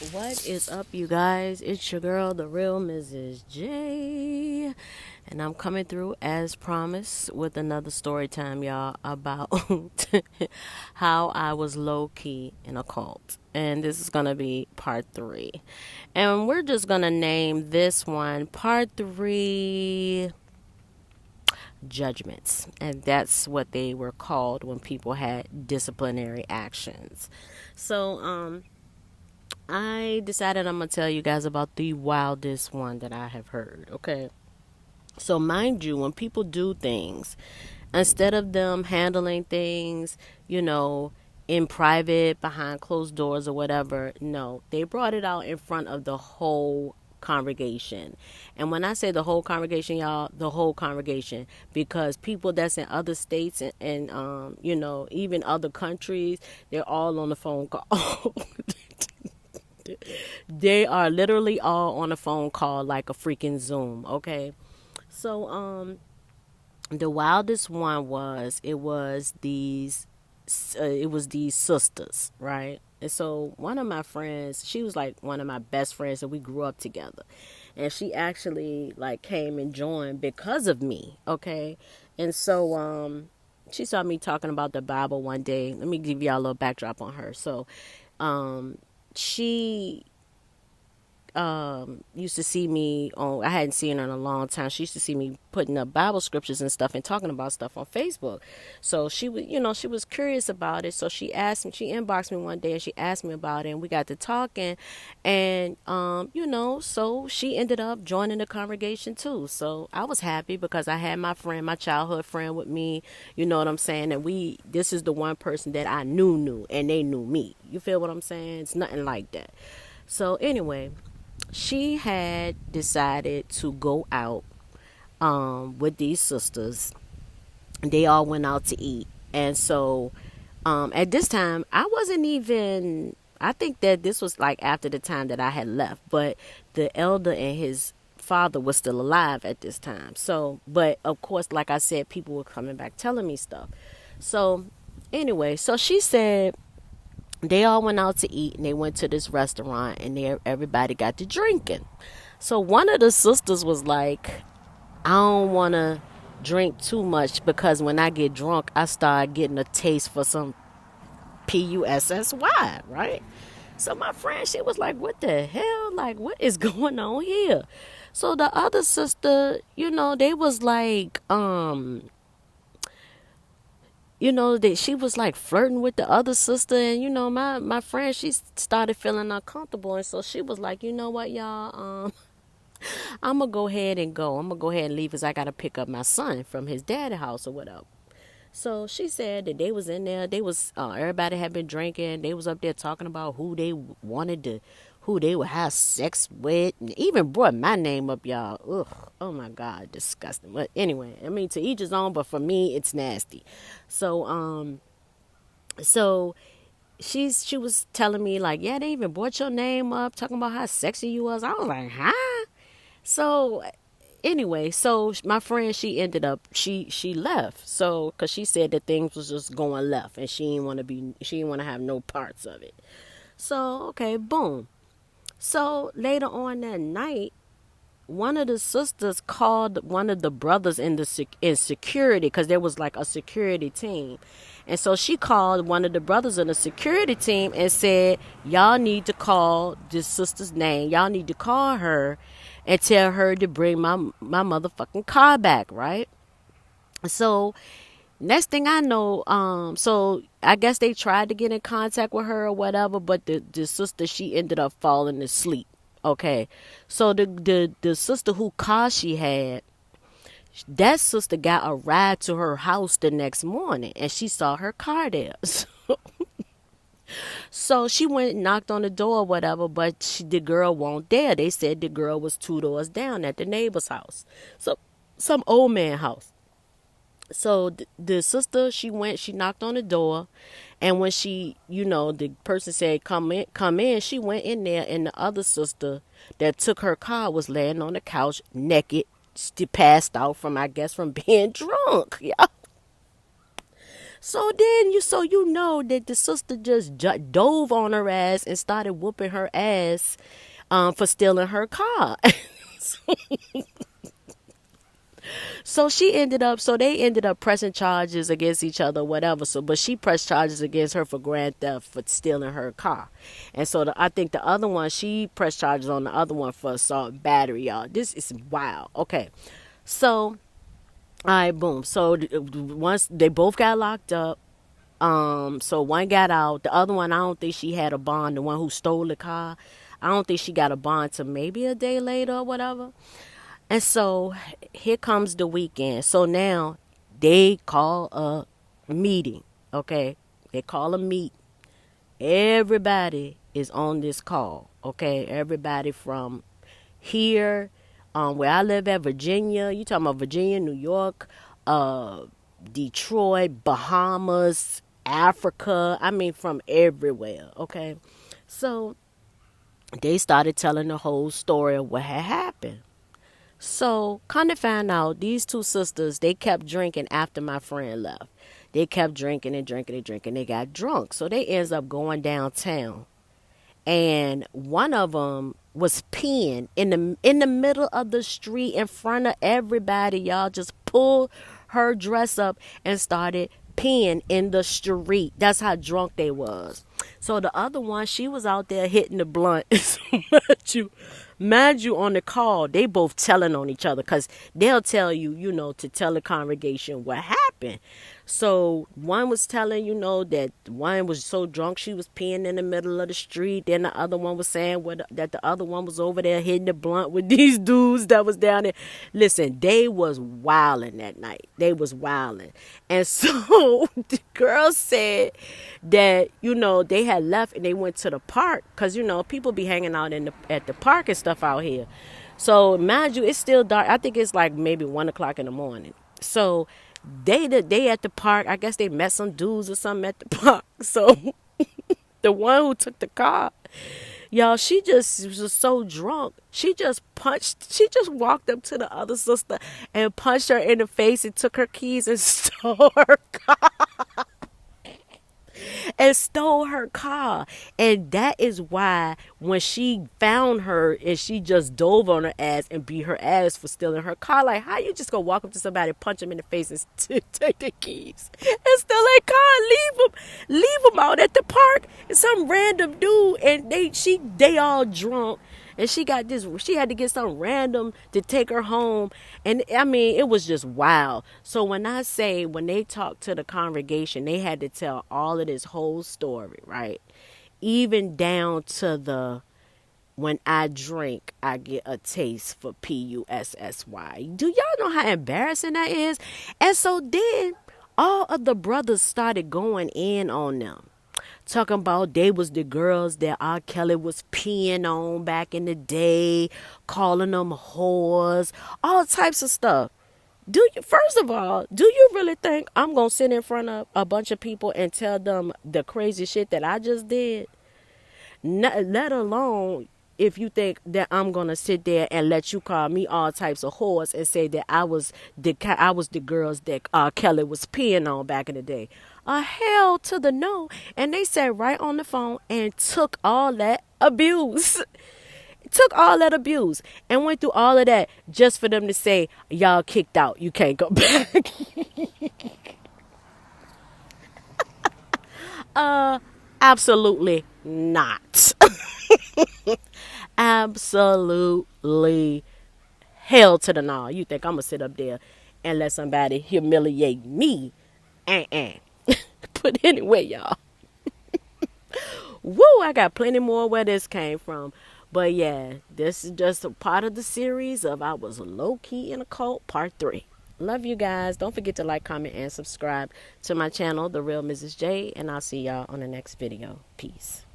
What is up, you guys? It's your girl, the real Mrs. J. And I'm coming through as promised with another story time, y'all, about how I was low key in a cult. And this is going to be part 3. And we're just going to name this one part 3 judgments. And that's what they were called when people had disciplinary actions. So, I decided I'm gonna tell you guys about the wildest one that I have heard. Okay. So, mind you, when people do things, instead of them handling things, you know, in private, behind closed doors or whatever, no, they brought it out in front of the whole congregation. And when I say the whole congregation, y'all, the whole congregation, because people that's in other states and you know, even other countries, they're all on the phone call. They are literally all on a phone call like a freaking Zoom, okay? So the wildest one was it was these sisters, right? And so one of my friends, she was like one of my best friends and we grew up together. And she actually like came and joined because of me, okay? And so she saw me talking about the Bible one day. Let me give y'all a little backdrop on her. So she used to see me on, I hadn't seen her in a long time. She used to see me putting up Bible scriptures and stuff and talking about stuff on Facebook. So she was, you know, she was curious about it. So she asked me, she inboxed me one day and she asked me about it and we got to talking and you know, so she ended up joining the congregation too. So I was happy because I had my friend, my childhood friend with me, you know what I'm saying? And this is the one person that I knew and they knew me. You feel what I'm saying? It's nothing like that. So anyway, she had decided to go out with these sisters. They all went out to eat. And so at this time, I wasn't even, I think that this was like after the time that I had left, but the elder and his father was still alive at this time. So, but of course, like I said, people were coming back telling me stuff. So, anyway, so she said, they all went out to eat and they went to this restaurant and everybody got to drinking. So one of the sisters was like, I don't want to drink too much because when I get drunk, I start getting a taste for some PUSSY, right? So my friend, she was like, what the hell? Like, what is going on here? So the other sister, you know, they was like, you know, that she was like flirting with the other sister, and you know, my friend, she started feeling uncomfortable, and so she was like, you know what, y'all, I'm gonna go ahead and go. I'm gonna go ahead and leave because I gotta pick up my son from his dad's house or whatever. So she said that they was in there. They was everybody had been drinking. They was up there talking about who they wanted to, who they would have sex with, and even brought my name up, y'all. Ugh, oh my God, disgusting. But anyway, I mean, to each his own. But for me, it's nasty. So so she was telling me like, yeah, they even brought your name up, talking about how sexy you was. I was like, huh? So anyway, so my friend, she ended up she left. So because she said that things was just going left and she didn't want to have no parts of it. So okay, boom. So later on that night, one of the sisters called one of the brothers in in security because there was like a security team, and so she called one of the brothers in the security team and said, y'all need to call this sister's name, y'all need to call her and tell her to bring my motherfucking car back, right? So next thing I know, so I guess they tried to get in contact with her or whatever, but the sister, she ended up falling asleep. Okay, so the sister who car she had, that sister got a ride to her house the next morning, and she saw her car there. So she went and knocked on the door or whatever, but the girl won't there. They said the girl was 2 doors down at the neighbor's house, so some old man house. So the sister, she went, she knocked on the door, and when she, you know, the person said come in, she went in there, and the other sister that took her car was laying on the couch naked, passed out from, I guess, from being drunk. Yeah. So then you know that the sister just dove on her ass and started whooping her ass for stealing her car. So they ended up pressing charges against each other, whatever. So, but she pressed charges against her for grand theft for stealing her car. And so I think the other one, she pressed charges on the other one for assault and battery, y'all. This is wild. Okay. So, all right, boom. So once they both got locked up, so one got out. The other one, I don't think she had a bond. The one who stole the car, I don't think she got a bond till maybe a day later or whatever. And so here comes the weekend. So now they call a meeting. Okay, they call a meet. Everybody is on this call. Okay, everybody from here, where I live at, Virginia. You talking about Virginia, New York, Detroit, Bahamas, Africa. I mean, from everywhere. Okay, so they started telling the whole story of what had happened. So, kind of found out these two sisters, they kept drinking after my friend left. They kept drinking and drinking and drinking. They got drunk. So, they ends up going downtown. And one of them was peeing in the middle of the street in front of everybody. Y'all just pulled her dress up and started peeing in the street. That's how drunk they was. So the other one, she was out there hitting the blunt. So mind you, on the call, they both telling on each other because they'll tell you, to tell the congregation what happened. So one was telling, that one was so drunk she was peeing in the middle of the street. Then the other one was saying that the other one was over there hitting the blunt with these dudes that was down there. Listen, they was wilding that night. They was wilding. And so the girls said that, they had left and they went to the park because, people be hanging out at the park and stuff out here. So mind you, it's still dark. I think it's like maybe 1 o'clock in the morning. So they at the park. I guess they met some dudes or something at the park. So the one who took the car, y'all, she just was so drunk. She just walked up to the other sister and punched her in the face and took her keys and stole her car. And stole her car. And that is why when she found her and she just dove on her ass and beat her ass for stealing her car, like, how you just gonna walk up to somebody, punch them in the face and take their keys and steal their car and leave them out at the park? And some random dude, and they all drunk. And she had to get some random to take her home. And I mean, it was just wild. So when they talked to the congregation, they had to tell all of this whole story, right? Even down to when I drink, I get a taste for Pussy. Do y'all know how embarrassing that is? And so then all of the brothers started going in on them. Talking about they was the girls that R. Kelly was peeing on back in the day, calling them whores, all types of stuff. First of all, do you really think I'm going to sit in front of a bunch of people and tell them the crazy shit that I just did? Let alone if you think that I'm going to sit there and let you call me all types of whores and say that I was the girls that R. Kelly was peeing on back in the day. Hell to the no. And they sat right on the phone and took all that abuse. And went through all of that just for them to say, y'all kicked out. You can't go back. Absolutely not. Absolutely hell to the no. You think I'm going to sit up there and let somebody humiliate me? But anyway, y'all. Woo, I got plenty more where this came from. But yeah, this is just a part of the series of I Was Low-Key in a Cult Part 3. Love you guys. Don't forget to like, comment, and subscribe to my channel, The Real Mrs. J. And I'll see y'all on the next video. Peace.